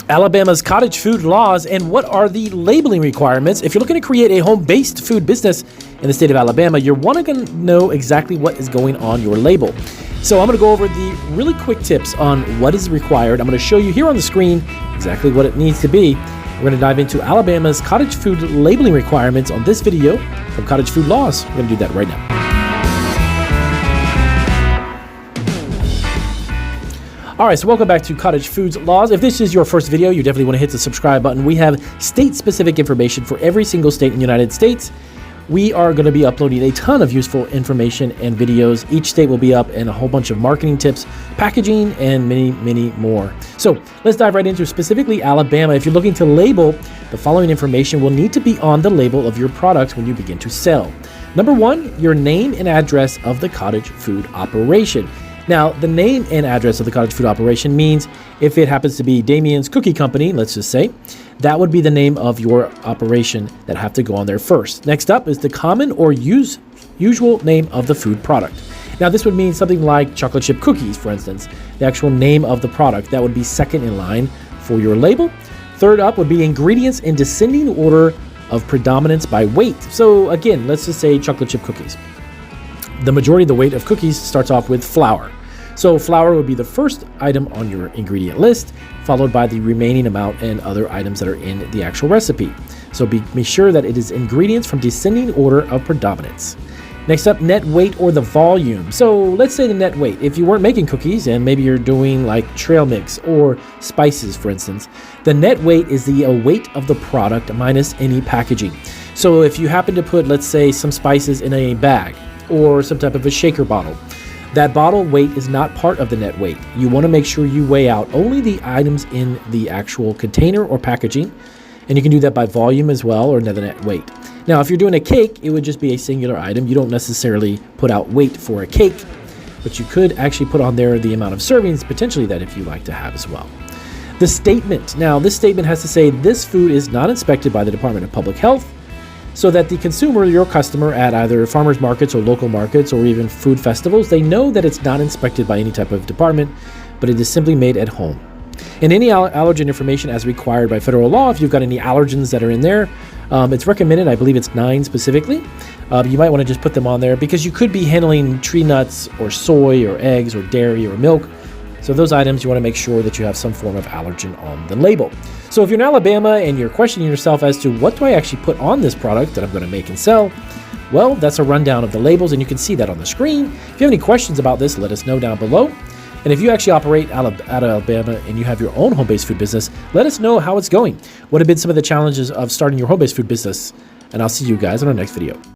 Alabama's Cottage Food Laws, and what are the labeling requirements. If you're looking to create a home-based food business in the state of Alabama, you're wanting to know exactly what is going on your label. So I'm going to go over the really quick tips on what is required. I'm going to show you here on the screen exactly what it needs to be. We're going to dive into Alabama's cottage food labeling requirements on this video from Cottage Food Laws. We're going to do that right now. All right, so welcome back to Cottage Foods Laws. If this is your first video, you definitely want to hit the subscribe button. We have state-specific information for every single state in the United States. We are going to be uploading a ton of useful information and videos. Each state will be up, and a whole bunch of marketing tips, packaging, and many, many more. So let's dive right into specifically Alabama. If you're looking to label, the following information will need to be on the label of your product when you begin to sell. Number one, your name and address of the cottage food operation. Now, the name and address of the cottage food operation means if it happens to be Damien's Cookie Company, let's just say, that would be the name of your operation that have to go on there first. Next up is the common or usual name of the food product. Now, this would mean something like chocolate chip cookies, for instance, the actual name of the product. That would be second in line for your label. Third up would be ingredients in descending order of predominance by weight. So again, let's just say chocolate chip cookies. The majority of the weight of cookies starts off with flour. So flour would be the first item on your ingredient list, followed by the remaining amount and other items that are in the actual recipe. So be sure that it is ingredients from descending order of predominance. Next up, net weight or the volume. So let's say the net weight. If you weren't making cookies and maybe you're doing like trail mix or spices, for instance, the net weight is the weight of the product minus any packaging. So if you happen to put, let's say, some spices in a bag or some type of a shaker bottle, that bottle weight is not part of the net weight. You want to make sure you weigh out only the items in the actual container or packaging, and you can do that by volume as well, or the net weight. Now, if you're doing a cake, it would just be a singular item. You don't necessarily put out weight for a cake, but you could actually put on there the amount of servings, potentially, that if you like to have as well. The statement. Now, this statement has to say this food is not inspected by the Department of Public Health, so that the consumer, your customer at either farmers markets or local markets or even food festivals, they know that it's not inspected by any type of department, but it is simply made at home. And any allergen information as required by federal law, if you've got any allergens that are in there, it's recommended, I believe it's 9 specifically. You might want to just put them on there because you could be handling tree nuts or soy or eggs or dairy or milk. So those items, you want to make sure that you have some form of allergen on the label. So if you're in Alabama and you're questioning yourself as to what do I actually put on this product that I'm going to make and sell, well, that's a rundown of the labels, and you can see that on the screen. If you have any questions about this, let us know down below. And if you actually operate out of Alabama and you have your own home-based food business, let us know how it's going. What have been some of the challenges of starting your home-based food business? And I'll see you guys in our next video.